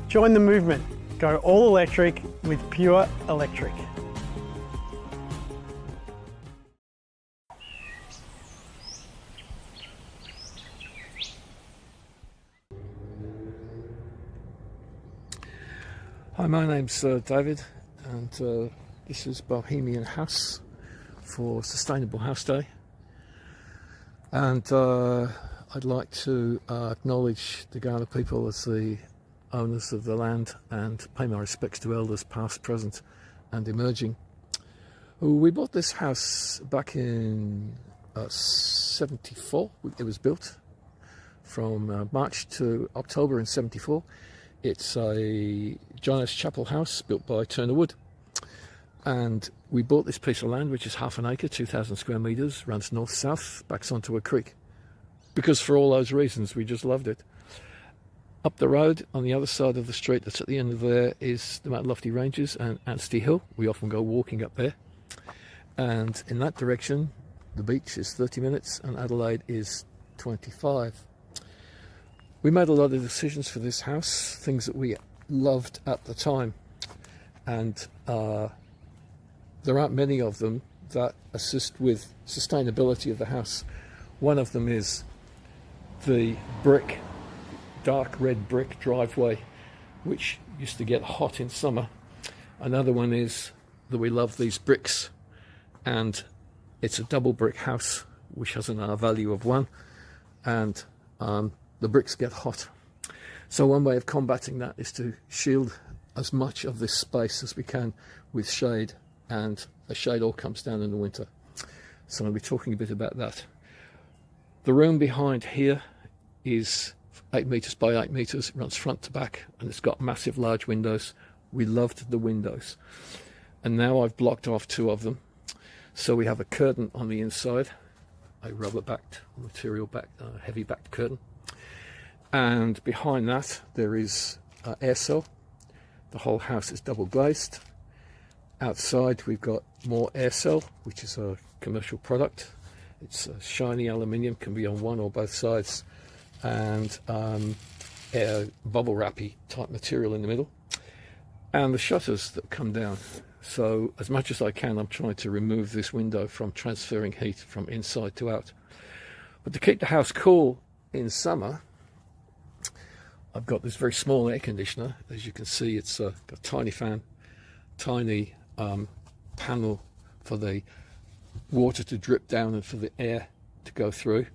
Join the movement. Go all electric with Pure Electric. Hi, my name's David, and this is Bohemian House for Sustainable House Day. And I'd like to acknowledge the Ghana people as the owners of the land and pay my respects to elders past, present and emerging. We bought this house back in 74. It was built from March to October in 74. It's a John S. Chapel house built by Turner Wood. And we bought this piece of land, which is half an acre, 2,000 square metres, runs north-south, backs onto a creek. Because for all those reasons, we just loved it. Up the road, on the other side of the street that's at the end of there, is the Mount Lofty Ranges and Anstey Hill. We often go walking up there. And in that direction, the beach is 30 minutes and Adelaide is 25. We made a lot of decisions for this house, things that we loved at the time. And there aren't many of them that assist with sustainability of the house. One of them is the brick, dark red brick driveway, which used to get hot in summer. Another one is that we love these bricks, and it's a double brick house which has an R value of 1, and the bricks get hot. So one way of combating that is to shield as much of this space as we can with shade, and the shade all comes down in the winter. So I'll be talking a bit about that. The room behind here is 8 metres by 8 metres, it runs front to back, and it's got massive large windows. We loved the windows. And now I've blocked off 2 of them. So we have a curtain on the inside, a rubber-backed, material-backed, heavy-backed curtain. And behind that there is air cell. The whole house is double glazed. Outside we've got more air cell, which is a commercial product. It's a shiny aluminium, can be on one or both sides, and air bubble wrappy type material in the middle. And the shutters that come down. So as much as I can, I'm trying to remove this window from transferring heat from inside to out. But to keep the house cool in summer, I've got this very small air conditioner. As you can see, it's got a tiny fan, tiny panel for the water to drip down and for the air to go through,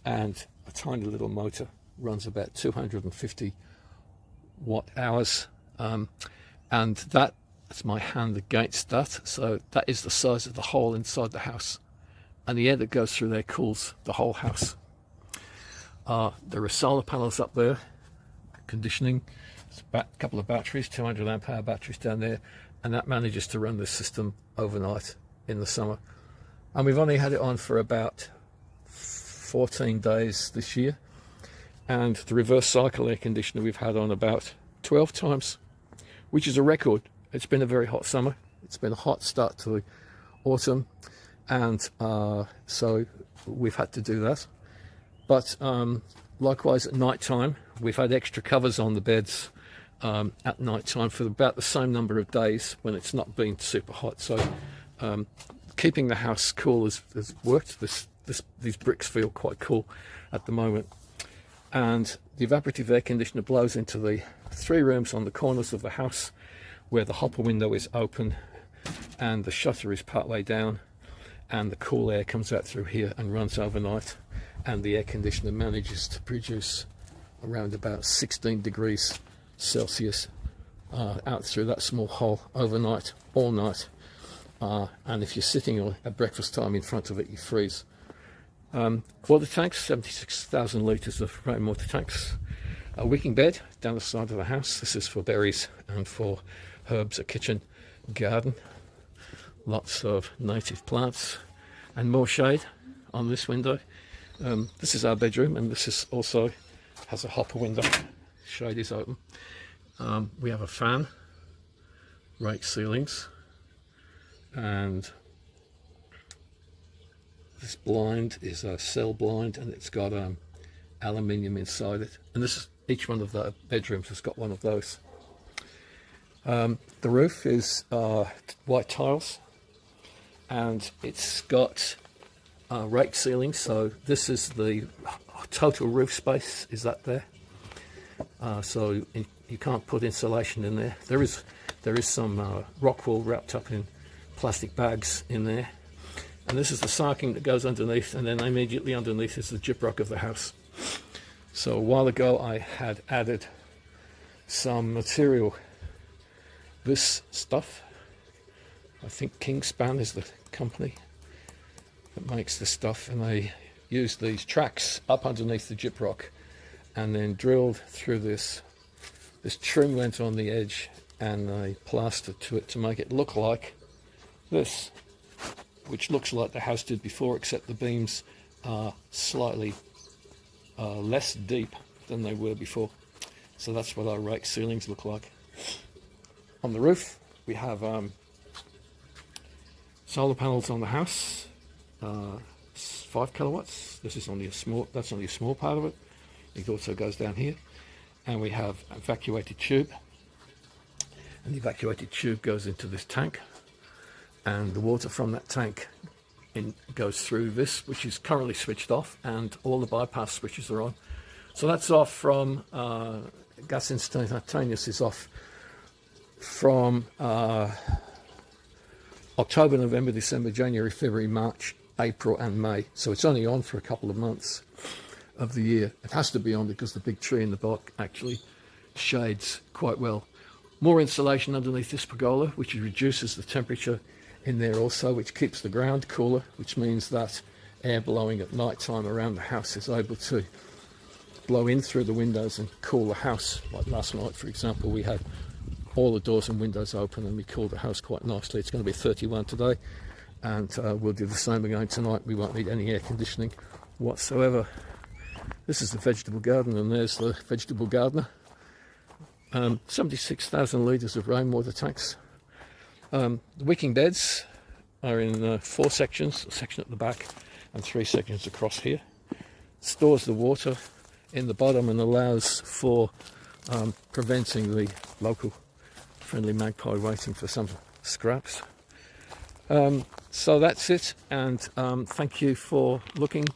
and a tiny little motor. Runs about 250 watt hours, and that's my hand against that. So that is the size of the hole inside the house, and the air that goes through there cools the whole house. There are solar panels up there, conditioning. It's a couple of batteries, 200 amp hour batteries down there, and that manages to run this system overnight in the summer. And we've only had it on for about 14 days this year, and the reverse cycle air conditioner we've had on about 12 times, which is a record. It's been a very hot summer. It's been a hot start to the autumn, and so we've had to do that. But likewise at night time, we've had extra covers on the beds at night time for about the same number of days when it's not been super hot. So keeping the house cool has worked. These bricks feel quite cool at the moment. And the evaporative air conditioner blows into the 3 rooms on the corners of the house, where the hopper window is open and the shutter is part way down, and the cool air comes out through here and runs overnight, and the air conditioner manages to produce around about 16 degrees Celsius out through that small hole overnight, all night. And if you're sitting at breakfast time in front of it, you freeze. Water tanks, 76,000 litres of rainwater tanks. A wicking bed down the side of the house. This is for berries and for herbs, a kitchen garden. Lots of native plants and more shade on this window. This is our bedroom, and this is also has a hopper window. Shade is open. We have a fan, rake ceilings, and this blind is a cell blind, and it's got aluminium inside it. And this is each one of the bedrooms has got one of those. The roof is white tiles, and it's got raked ceilings, so this is the total roof space is that there. So you can't put insulation in there. There is some rock wool wrapped up in plastic bags in there, and this is the sarking that goes underneath, and then immediately underneath is the gyprock of the house. So a while ago I had added some material, this stuff, I think Kingspan is the company that makes this stuff, and they used these tracks up underneath the gyprock and then drilled through this trim went on the edge, and they plastered to it to make it look like this, which looks like the house did before, except the beams are slightly less deep than they were before. So that's what our raked ceilings look like. On the roof we have solar panels on the house, 5 kilowatts. This is only a small, that's only a small part of it. It also goes down here, and we have evacuated tube, and the evacuated tube goes into this tank, and the water from that tank goes through this, which is currently switched off, and all the bypass switches are on. So that's off from gas instantaneous is off from October, November, December, January, February, March, April and May. So it's only on for a couple of months of the year. It has to be on because the big tree in the back actually shades quite well. More insulation underneath this pergola, which reduces the temperature in there also, which keeps the ground cooler, which means that air blowing at night time around the house is able to blow in through the windows and cool the house. Like last night, for example, we had all the doors and windows open and we cooled the house quite nicely. It's going to be 31 today, and we'll do the same again tonight. We won't need any air conditioning whatsoever. This is the vegetable garden, and there's the vegetable gardener. 76,000 litres of rainwater tanks. The wicking beds are in 4 sections, a section at the back and 3 sections across here. Stores the water in the bottom and allows for preventing the local friendly magpie waiting for some scraps. So that's it, and thank you for looking.